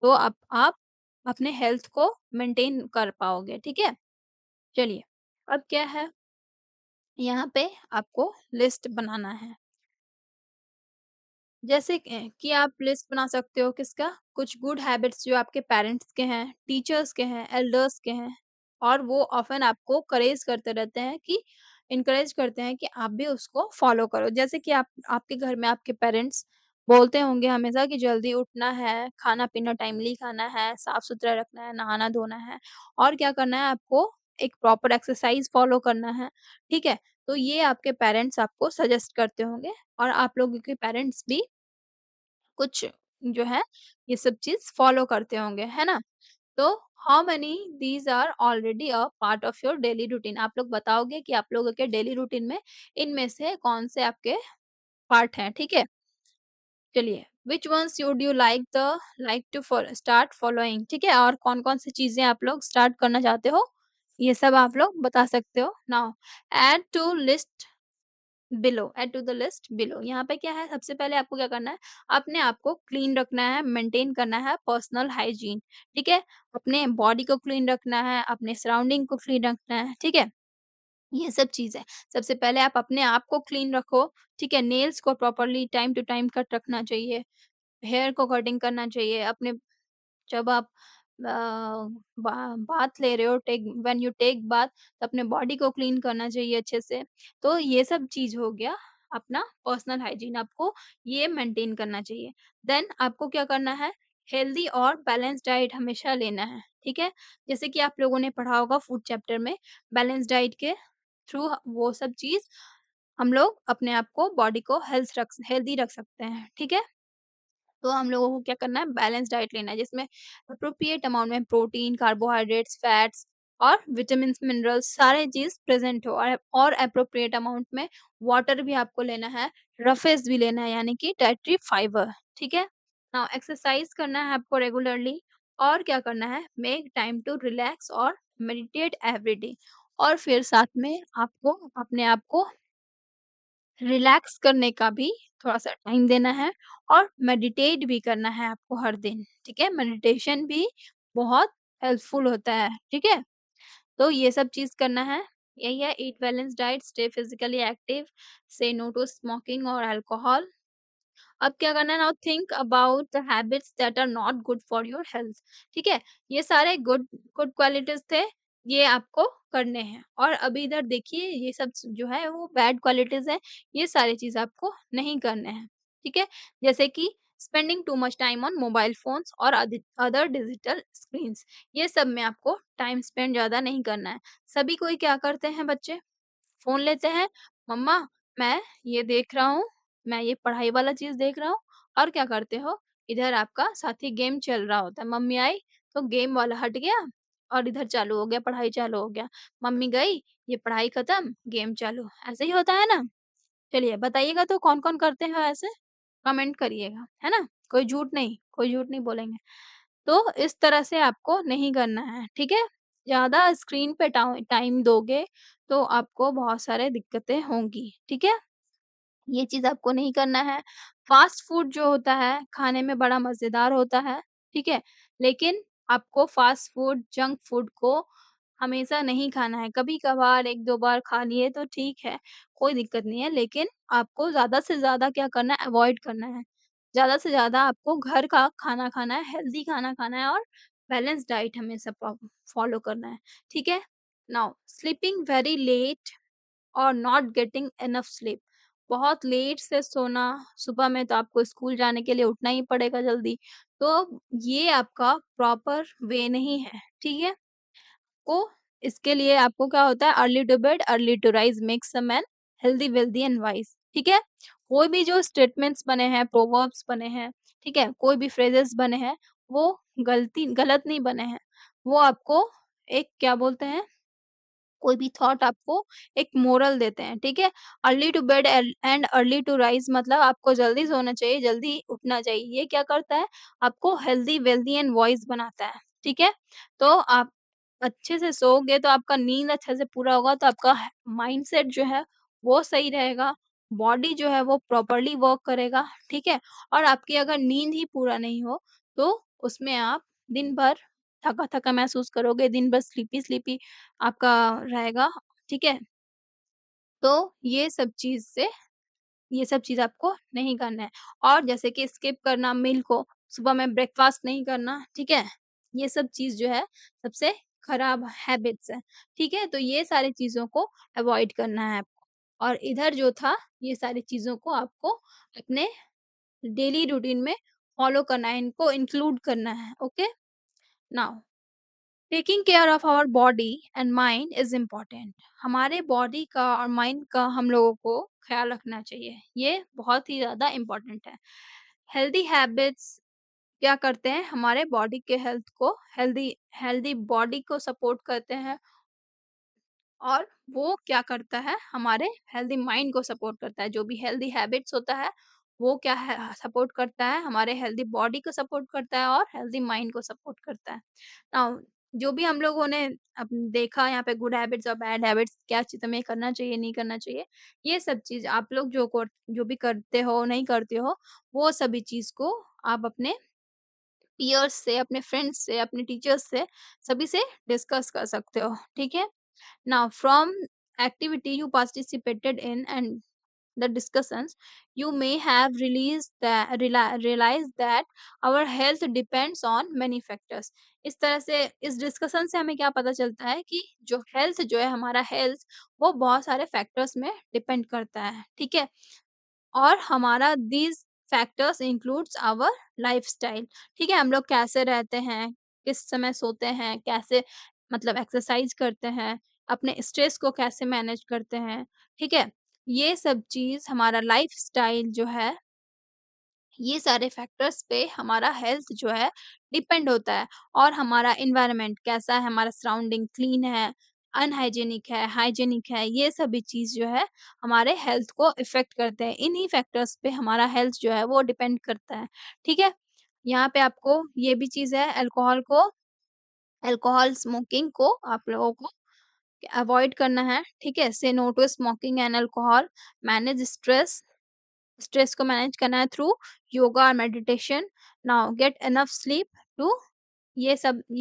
तो आप अपने हेल्थ को मेंटेन कर पाओगे, ठीक है? चलिए, अब क्या है, यहाँ पे आपको लिस्ट बनाना है। जैसे कि आप लिस्ट बना सकते हो किसका? कुछ गुड हैबिट्स जो आपके पेरेंट्स के हैं, टीचर्स के हैं, एल्डर्स के हैं और वो ऑफ़न आपको करेज करते रहते हैं कि इनकरेज करते हैं कि आप भी उसको फ़ॉलो करो। जैसे कि आप आपके घर में आपके पेरेंट्स बोलते होंगे हमेशा कि जल्दी उठना है, खाना-पीना टाइमली खाना है, साफ-सुथरा रखना है, नहाना-धोना है और क्या करना है आपको एक प्रॉपर एक्सरसाइज़ फ़ॉलो करना है, ठीक है? तो ये आपके पेरेंट्स आपको सजेस्ट करते होंगे और आप लोगों के पेरेंट्स भी कुछ जो है ये सब चीज़ फ़ॉलो करते होंगे, है ना? तो how many these are already a part of your daily routine? आप लोग बताओगे कि आप लोगों के डेली रूटीन में इनमें से कौन से आपके पार्ट हैं, ठीक है? चलिए, which ones would you like to start following, ठीक है? और कौन-कौन सी चीज़ें आप लोग स्टार्ट करना चाहते हो, ये सब आप लोग बता सकते हो। Now add to the list below, यहाँ पे क्या है सबसे पहले आपको क्या करना है, अपने आप को क्लीन रखना है, मेंटेन करना है पर्सनल हाइजीन, ठीक है? अपने बॉडी को क्लीन रखना है, अपने सराउंडिंग को क्लीन रखना है, ठीक है? ये सब चीज़ें। सबसे पहले आप अपने आप को क्लीन रखो, ठीक है? नेल्स को properly time to time cut रखना चाहिए, हेयर को कटिंग करना चाहिए, अपने जब आप बाथ ले रहे हो take when you take bath तो अपने बॉडी को क्लीन करना चाहिए अच्छे से। तो ये सब चीज़ हो गया अपना पर्सनल हाइजीन आपको ये मेंटेन करना चाहिए। देन आपको क्या करना है हेल्दी और बैलेंस डाइट हमेशा लेना है, ठीक है? जैसे कि आप लोगों ने पढ़ा होगा फूड चैप्टर में बैलेंस डाइट के थ्रू वो सब चीज़ हम लोग अपने आप को बॉडी को हेल्दी रख सकते हैं, ठीक है? तो हम लोगों को क्या करना है बैलेंस डाइट लेना है जिसमें एप्रोप्रिएट अमाउंट में प्रोटीन, कार्बोहाइड्रेट्स, फैट्स और विटामिन्स, मिनरल्स सारे चीज़ प्रेज़ेंट हो और एप्रोप्रिएट अमाउंट में वाटर भी आपको लेना है, रफेज़ भी लेना है यानी कि डाइटरी फाइबर, ठीक है? नाउ एक्सरसाइज़ करना है आपको रेगुलरली और क्या करना है मेक टाइम टू रिलैक्स और मेडिटेट एवरीडे और फिर साथ में आपको अपने आप को रिलैक्स करने का भी थोड़ा-सा टाइम देना है और मेडिटेट भी करना है आपको हर दिन, ठीक है? मेडिटेशन भी बहुत हेल्पफुल होता है, ठीक है? तो ये सब चीज़ करना है। यही है eat balanced diet, stay physically active, say no to smoking और अल्कोहल अब क्या करना है now think about the habits that are not good for your health ठीक है ये सारे गुड गुड क्वालिटीज थे ये आपको करने हैं और अभी इधर देखिए ये सब जो है वो बैड क्वालिटीज है ये सारी चीज आपको नहीं करने हैं ठीक है जैसे कि spending too much time on mobile phones और अदर डिजिटल स्क्रीन्स ये सब में आपको टाइम स्पेंड ज्यादा नहीं करना है सभी कोई क्या करते हैं बच्चे फ़ोन लेते हैं, मम्मा मैं ये देख रहा हूँ, मैं ये पढ़ाई वाला चीज़ देख रहा हूँ और क्या करते हो, इधर आपका साथी गेम चल रहा होता है। मम्मी आई तो गेम वाला हट गया और इधर चालू हो गया, पढ़ाई चालू हो गया। मम्मी गई, ये पढ़ाई खत्म, गेम चालू। ऐसे ही होता है ना? चलिए बताइएगा तो कौन-कौन करते हैं ऐसे? कमेंट करिएगा, है ना? कोई झूठ नहीं बोलेंगे। तो इस तरह से आपको नहीं करना है, ठीक है? ज़्यादा स्क्रीन पे टाइम दोगे तो आपको बहुत सारे दिक्कतें होंगी, ठीक है? ये चीज़ आपको नहीं करना है। फ़ास्ट फूड जो होता है, खाने में बड़ा मज़ेदार होता है, ठीक है? लेकिन आपको फ़ास्ट फूड, जंक फूड को हमेशा नहीं खाना है। कभी-कभार 1-2 बार खा लिए तो ठीक है, कोई दिक्कत नहीं है, लेकिन आपको ज़्यादा से ज़्यादा क्या करना है, अवॉइड करना है। ज़्यादा से ज़्यादा आपको घर का खाना खाना है, हेल्दी खाना खाना है और बैलेंस डाइट हमेशा फ़ॉलो करना है, ठीक है? नाउ स्लीपिंग वेरी लेट और नॉट गेटिंग इनफ स्लीप बहुत लेट से सोना सुबह में तो आपको स्कूल जाने के लिए उठना ही पड़ेगा जल्दी तो ये आपका प्रॉपर वे नहीं है ठीक है को इसके लिए आपको क्या होता है early to bed early to rise makes a man healthy wealthy and wise ठीक है कोई भी जो स्टेटमेंट्स बने हैं प्रोवर्ब्स बने हैं ठीक है कोई भी फ्रेजेस बने हैं वो गलत नहीं बने हैं वो आपको एक क्या बोलते हैं कोई भी थॉट आपको एक मोरल देते हैं, ठीक है? Early to bed and early to rise मतलब आपको जल्दी सोना चाहिए, जल्दी उठना चाहिए। ये क्या करता है? आपको हेल्दी, वेल्दी एंड वॉइस बनाता है, ठीक है? तो आप अच्छे से सोओगे तो आपका नींद अच्छे से पूरा होगा तो आपका माइंडसेट जो है वो सही रहेगा, बॉडी जो है वो प्रॉपर्ली वर्क करेगा, ठीक है? और आपकी अगर नींद ही पूरा नहीं हो, तो उसमें आप दिन भर थका-थका महसूस करोगे, दिन भर स्लीपी-स्लीपी आपका रहेगा, ठीक है? तो ये सब चीज़ आपको नहीं करना है और जैसे कि स्किप करना मील को, सुबह में ब्रेकफ़ास्ट नहीं करना, ठीक है? ये सब चीज़ जो है सबसे खराब हैबिट्स हैं, ठीक है? तो ये सारी चीज़ों को अवॉइड करना है आपको और इधर जो था ये सारी चीज़ों को आपको अपने डेली रूटीन में फ़ॉलो करना है, इनको इंक्लूड करना है, okay? Now taking care of our body and mind is important हमारे बॉडी का और माइंड का हम लोगों को ख्याल रखना चाहिए ये बहुत ही ज़्यादा इम्पोर्टेंट है हेल्दी हैबिट्स क्या करते हैं हमारे बॉडी के हेल्थ को हेल्दी हेल्दी बॉडी को सपोर्ट करते हैं और वो क्या करता है हमारे हेल्दी माइंड को सपोर्ट करता है जो भी हेल्दी हैबिट्स होता है वो क्या है सपोर्ट करता है हमारे हेल्दी बॉडी को सपोर्ट करता है और हेल्दी माइंड को सपोर्ट करता है नाउ जो भी हम लोगों ने देखा यहाँ पे गुड हैबिट्स और बैड हैबिट्स क्या चीज़ हमें करना चाहिए नहीं करना चाहिए ये सब चीज़ आप लोग जो भी करते हो नहीं करते हो वो सभी चीज़ को आप अपने पीयर्स से अपने फ्रेंड्स से अपने टीचर्स से सभी से डिस्कस कर सकते हो ठीक है Now, from activity you participated in and the discussions, you may have realized that our health depends on many factors. इस तरह से इस डिस्कशन से हमें क्या पता चलता है कि जो हेल्थ जो है हमारा हेल्थ वो बहुत सारे फैक्टर्स में डिपेंड करता है ठीक है और हमारा these factors includes our lifestyle ठीक है? हम लोग कैसे रहते हैं, किस समय सोते हैं, कैसे मतलब एक्सरसाइज़ करते हैं, अपने स्ट्रेस को कैसे मैनेज करते हैं, ठीक है? ये सब चीज़ हमारा लाइफ़स्टाइल जो है ये सारे फैक्टर्स पे हमारा हेल्थ जो है डिपेंड होता है और हमारा एनवायरनमेंट कैसा है, हमारा सराउंडिंग क्लीन है, अनहाइजीनिक है, हाइजीनिक है, ये सभी चीज़ जो है हमारे हेल्थ को इफ़ेक्ट करते हैं। इन्हीं फैक्टर्स पे हमारा हेल्थ जो है वो डिपेंड करता है, ठीक है? यहाँ पे आपको ये भी चीज़ है अल्कोहल स्मोकिंग को आप लोगों को अवॉइड करना है, ठीक है? Say no to smoking and alcohol, manage stress को मैनेज करना है थ्रू योगा और meditation now get enough sleep to ये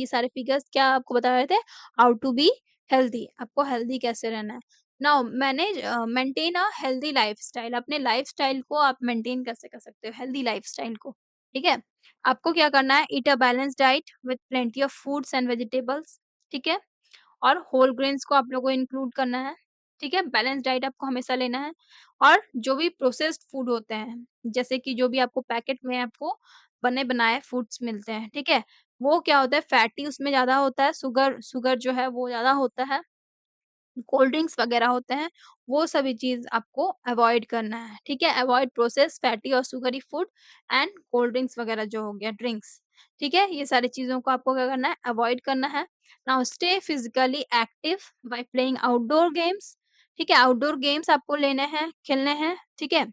सारे फिगर्स क्या आपको बता रहे थे हाउ टू बी हेल्दी आपको हेल्दी कैसे रहना है now manage maintain a healthy lifestyle अपने लाइफस्टाइल को आप मेंटेन कैसे कर सकते हो हेल्दी लाइफस्टाइल को ठीक है आपको क्या करना है eat a balance diet with plenty of fruits and vegetables ठीक है और होल ग्रेन्स को आप लोगों को इंक्लूड करना है, ठीक है? बैलेंस डाइट आपको हमेशा लेना है और जो भी प्रोसेस्ड फूड होते हैं, जैसे कि जो भी आपको पैकेट में आपको बने-बनाए फूड्स मिलते हैं, ठीक है? वो क्या होता है फैटी उसमें ज़्यादा होता है, शुगर शुगर जो है वो ज़्यादा होता है। कोल्ड ड्रिंक्स वगैरह होते हैं, वो सभी चीज़ आपको अवॉइड करना है, ठीक है? अवॉइड प्रोसेस्ड फैटी और sugary food and cold drinks वगैरह जो हो गया ड्रिंक्स, ठीक है? ये सारी चीज़ों को आपको क्या करना है? अवॉइड करना है। Now stay physically active by playing outdoor games, ठीक है? आउटडोर गेम्स आपको लेने हैं, खेलने हैं, ठीक है?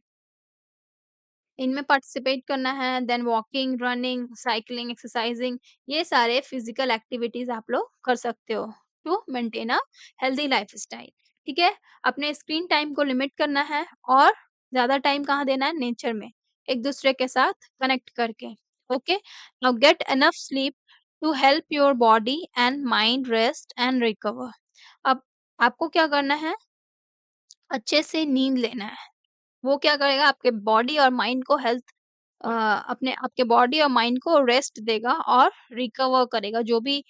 इनमें पार्टिसिपेट करना है, then walking, running, cycling, exercising ये सारे फिज़िकल एक्टिविटीज़ आप लोग कर सकते हो to maintain a healthy lifestyle, ठीक है? अपने स्क्रीन टाइम को लिमिट करना है और ज़्यादा टाइम कहाँ देना है? नेचर में, एक-दूसरे के साथ कनेक्ट करके, okay? Now get enough sleep to help your body and mind rest and recover. अब आपको क्या करना है? अच्छे से नींद लेना है। वो क्या करेगा आपके बॉडी और माइंड को अपने आपके बॉडी और माइंड को रेस्ट देगा और रिकवर करेगा। जो भी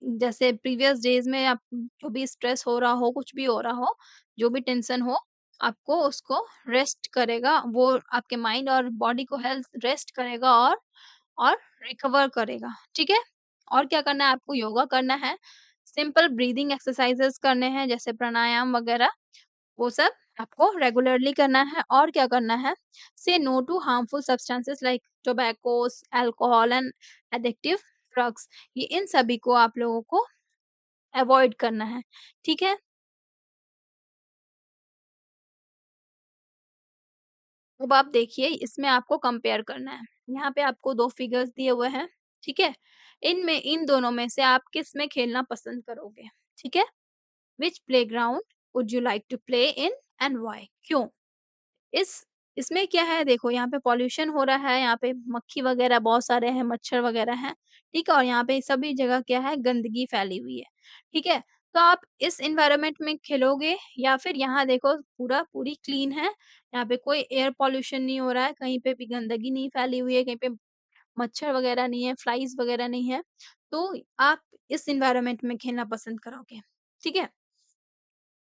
जैसे प्रीवियस डेज़ में आप जो भी स्ट्रेस हो रहा हो, कुछ भी हो रहा हो, जो भी टेंशन हो, आपको उसको रेस्ट करेगा। वो आपके माइंड और बॉडी को हेल्थ रेस्ट करेगा और रिकवर करेगा, ठीक है? और क्या करना है आपको योगा करना है, सिंपल ब्रीथिंग एक्सरसाइज़ेज़ करने हैं जैसे प्राणायाम वगैरह। वो सब आपको रेगुलरली करना है और क्या करना है say no to harmful substances like tobaccos alcohol and addictive drugs ये इन सभी को आप लोगों को अवॉइड करना है ठीक है अब आप देखिए इसमें आपको कंपेयर करना है। यहाँ पे आपको 2 फिगर्स दिए हुए हैं, ठीक है? इनमें इन दोनों में से आप किस में खेलना पसंद करोगे? ठीक है? Which playground would you like to play in and why? क्यों? इस इसमें क्या है देखो यहाँ पे पॉल्यूशन हो रहा है, यहाँ पे मक्खी वगैरह बहुत सारे हैं, मच्छर वगैरह हैं, ठीक है? और यहाँ पे सभी जगह क्या है गंदगी फैली हुई है, ठीक है? तो आप इस एनवायरनमेंट में खेलोगे या फिर यहाँ देखो पूरी क्लीन है, यहाँ पे कोई एयर पॉल्यूशन नहीं हो रहा है, कहीं पे भी गंदगी नहीं फैली हुई है, कहीं पे मच्छर वगैरह नहीं है, फ्लाइज़ वगैरह नहीं है, तो आप इस एनवायरनमेंट में खेलना पसंद करोगे, ठीक है?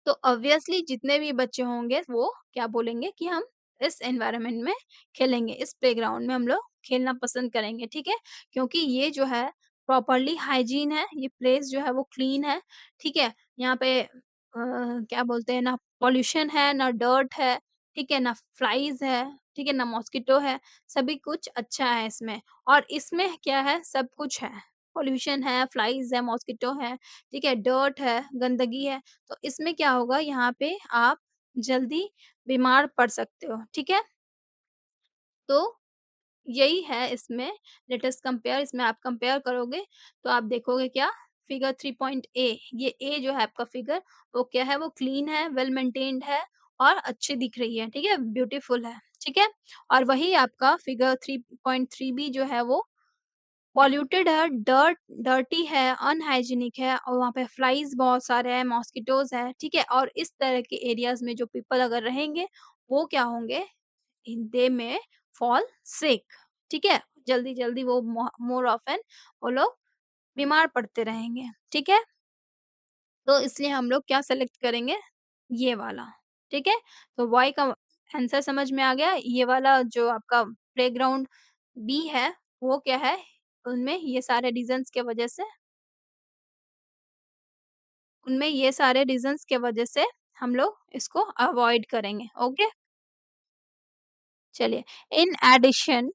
तो ऑब्वियसली जितने भी बच्चे होंगे वो क्या बोलेंगे कि हम इस एनवायरनमेंट में खेलेंगे, इस प्लेग्राउंड में हम लोग खेलना पसंद करेंगे, ठीक है? क्योंकि ये जो है प्रॉपर्ली हाइजीन है, ये प्लेस जो है वो क्लीन है, ठीक है? यहाँ पे क्या बोलते हैं ना पॉल्यूशन है, ना डर्ट है, ठीक है? ना फ्लाइज़ है, ठीक है? ना मॉस्किटो है, सभी कुछ अच्छा है इसमें और इसमें क्या है सब कुछ है। पॉल्यूशन है, फ्लाइज़ है, मॉस्किटो है, ठीक है? डर्ट है, गंदगी है, तो इसमें क्या होगा यहाँ पे आप जल्दी बीमार पड़ सकते हो, ठीक है? तो यही है इसमें लेट अस कंपेयर इसमें आप कंपेयर करोगे तो आप देखोगे क्या फिगर 3 पॉइंट ए ये ए जो है आपका फिगर वो क्या है वो क्लीन है, वेल मेंटेन्ड है और अच्छी दिख रही है, ठीक है? ब्यूटीफुल है, ठीक है? और वही आपका फिगर 3.3 बी जो है वो पॉल्यूटेड है, डर्टी है, अनहाइजीनिक है और वहाँ पे फ्लाइज़ बहुत सारे हैं, मॉस्किटोज़ हैं, ठीक है? और इस तरह के एरियाज़ में जो पीपल अगर रहेंगे, वो क्या होंगे, दे में फॉल सिक, ठीक है? जल्दी-जल्दी वो मोर ऑफ़न वो लोग बीमार पड़ते रहेंगे, ठीक है? तो इसलिए हम लोग क्या सेलेक्ट करेंगे, ये वाला, ठीक है? तो वाई का आंसर समझ में आ गया, ये वाला जो आपका प्लेग्राउंड बी है, वो क्या है, उनमें ये सारे रीज़न्स के वजह से उनमें ये सारे रीज़न्स के वजह से हम लोग इसको अवॉइड करेंगे, ओके? चलिए, in addition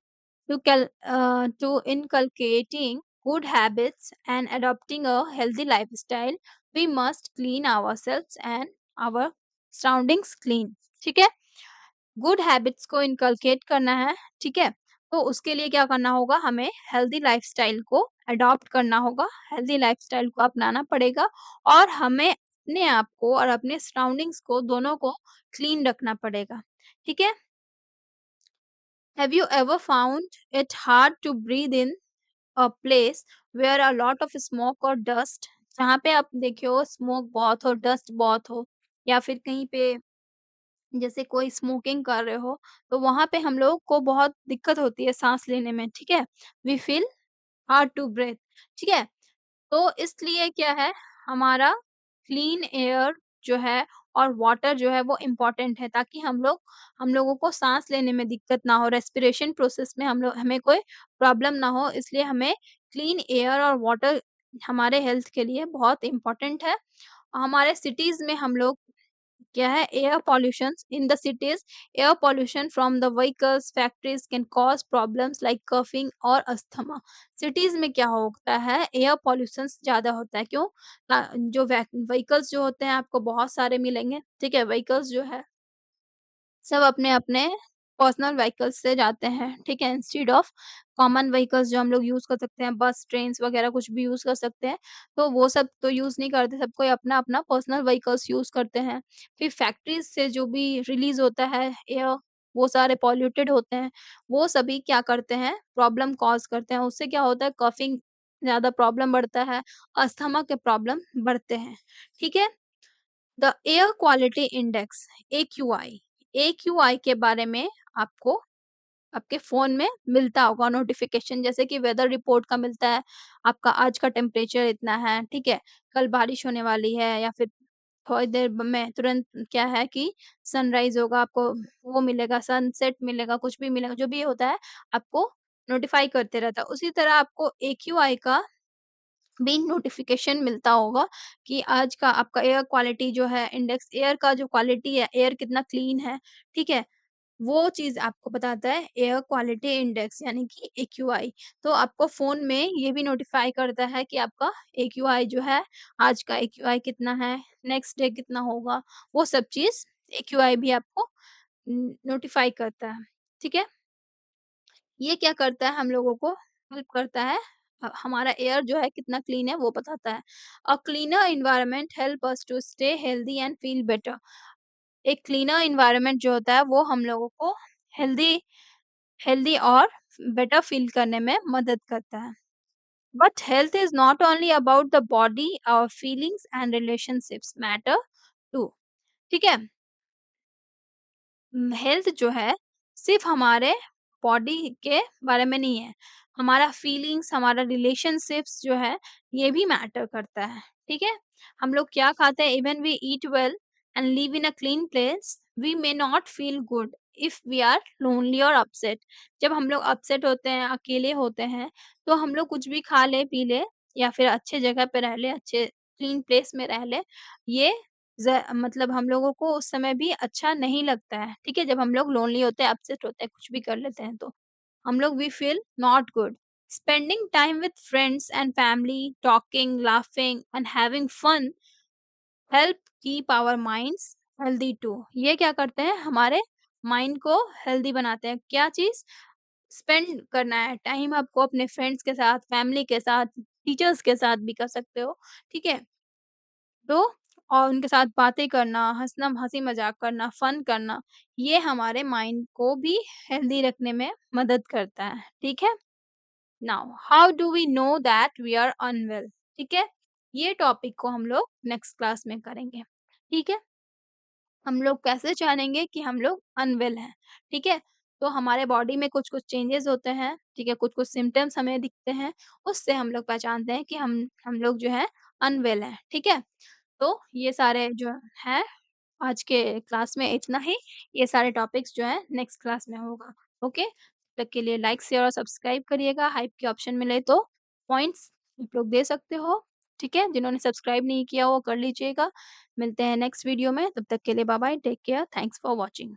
to inculcating good habits and adopting a healthy lifestyle, we must clean ourselves and our surroundings clean. ठीक है? गुड हैबिट्स को इनकलकेट करना है, ठीक है? तो उसके लिए क्या करना होगा हमें हेल्दी लाइफ़स्टाइल को अडॉप्ट करना होगा, हेल्दी लाइफ़स्टाइल को अपनाना पड़ेगा और हमें अपने आप को और अपने सराउंडिंग्स को दोनों को क्लीन रखना पड़ेगा, ठीक है? Have you ever found it hard to breathe in a place where a lot of smoke और डस्ट जहाँ पे आप देखिए हो स्मोक बहुत हो, डस्ट बहुत हो या फिर कहीं पे जैसे कोई स्मोकिंग कर रहे हो, तो वहाँ पे हम लोग को बहुत दिक्कत होती है साँस लेने में, ठीक है? We feel hard to breathe, ठीक है? तो इसलिए क्या है, हमारा क्लीन एयर जो है और वाटर जो है वो इम्पोर्टेंट है ताकि हम लोगों को साँस लेने में दिक्कत ना हो, रेस्पिरेशन प्रोसेस में हम लोग हमें कोई प्रॉब्लम ना हो, इसलिए हमें क्लीन एयर और वाटर हमारे हेल्थ के लिए बहुत इम्पोर्टेंट है। हमारे सिटीज़ में हम लोग क्या है air pollutions in the cities air pollution from the vehicles factories can cause problems like coughing और अस्थमा सिटीज में क्या होता है एयर पॉल्यूशंस ज्यादा होता है क्यों जो व्हीकल्स जो होते हैं आपको बहुत सारे मिलेंगे ठीक है व्हीकल्स जो है सब अपने-अपने पर्सनल व्हीकल्स से जाते हैं, ठीक है? इंस्टीड ऑफ कॉमन व्हीकल्स जो हम लोग यूज़ कर सकते हैं, बस, ट्रेन्स वगैरह कुछ भी यूज़ कर सकते हैं, तो वो सब तो यूज़ नहीं करते, सब कोई अपना-अपना पर्सनल व्हीकल्स यूज़ करते हैं। फिर फैक्ट्रीज़ से जो भी रिलीज़ होता है एयर, वो सारे पॉल्यूटेड होते हैं, वो सभी क्या करते हैं, प्रॉब्लम कॉज़ करते हैं। उससे क्या होता है, कफिंग ज़्यादा प्रॉब्लम बढ़ता है, अस्थमा के प्रॉब्लम बढ़ते हैं, ठीक है? The air quality index AQI AQI के बारे में आपको आपके फ़ोन में मिलता होगा नोटिफ़िकेशन जैसे कि वेदर रिपोर्ट का मिलता है, आपका आज का टेम्परेचर इतना है, ठीक है? कल बारिश होने वाली है या फिर थोड़ी देर में तुरंत क्या है कि सनराइज़ होगा, आपको वो मिलेगा, सनसेट मिलेगा, कुछ भी मिलेगा, जो भी होता है, आपको नोटिफ़ाई करते रहता है। उसी तरह आपको एक्यूआई का भी नोटिफ़िकेशन मिलता होगा कि आज का आपका एयर क्वालिटी जो है इंडेक्स एयर का जो क्वालिटी है, एयर कितना क्लीन है, ठीक है? वो चीज़ आपको बताता है एयर क्वालिटी इंडेक्स यानी कि एक्यूआई। तो आपको फ़ोन में ये भी नोटिफ़ाई करता है कि आपका एक्यूआई जो है, आज का एक्यूआई कितना है, नेक्स्ट डे कितना होगा, वो सब चीज़ एक्यूआई भी आपको नोटिफ़ाई करता है, ठीक है? ये क्या करता है हम लोगों को हेल्प करता है हमारा एयर जो है कितना क्लीन है वो बताता है। A cleaner environment help us to stay healthy and feel better. एक क्लीनर एनवायरनमेंट जो होता है वो हम लोगों को हेल्दी हेल्दी और बेटर फील करने में मदद करता है। But health is not only about the body, our feelings and relationships matter too. ठीक है? हेल्थ जो है सिर्फ हमारे बॉडी के बारे में नहीं है, हमारा फीलिंग्स, हमारा रिलेशनशिप्स जो है ये भी मैटर करता है, ठीक है? हम लोग क्या खाते हैं, even we eat well and live in a clean place, we may not feel good if we are lonely और अपसेट। जब हम लोग अपसेट होते हैं, अकेले होते हैं, तो हम लोग कुछ भी खा ले, पी ले या फिर अच्छे जगह पे रह ले, अच्छे क्लीन प्लेस में रह ले, ये मतलब हम लोगों को उस समय भी अच्छा नहीं लगता है, ठीक है? जब हम लोग लोनली होते हैं, अपसेट होते हैं, कुछ भी कर लेते हैं तो। हम लोग we feel not good. Spending time with friends and family, talking, laughing and having fun help keep our minds healthy too. ये क्या करते हैं? हमारे माइंड को हेल्दी बनाते हैं। क्या चीज़? स्पेंड करना है टाइम आपको अपने फ्रेंड्स के साथ, फैमिली के साथ, टीचर्स के साथ भी कर सकते हो, ठीक है? तो और उनके साथ बातें करना, हँसना हँसी-मज़ाक करना, फन करना, ये हमारे माइंड को भी हेल्दी रखने में मदद करता है, ठीक है? Now how do we know that we are unwell? ठीक है? ये टॉपिक को हम लोग नेक्स्ट क्लास में करेंगे, ठीक है? हम लोग कैसे जानेंगे कि हम लोग अनवेल हैं, ठीक है? तो हमारे बॉडी में कुछ-कुछ चेंजेज़ होते हैं, ठीक है? कुछ-कुछ सिम्पटम्स हमें दिखते हैं, उससे हम लोग पहचानते हैं कि हम लोग जो है अनवेल हैं, ठीक है? तो ये सारे जो हैं आज के क्लास में इतना ही, ये सारे टॉपिक्स जो हैं नेक्स्ट क्लास में होगा, ओके? तब तक के लिए लाइक, शेयर और सब्सक्राइब करिएगा, हाइप के ऑप्शन मिले तो पॉइंट्स आप लोग दे सकते हो, ठीक है? जिन्होंने सब्सक्राइब नहीं किया वो कर लीजिएगा। मिलते हैं नेक्स्ट वीडियो में, तब तक के लिए bye-bye, take care, thanks for watching.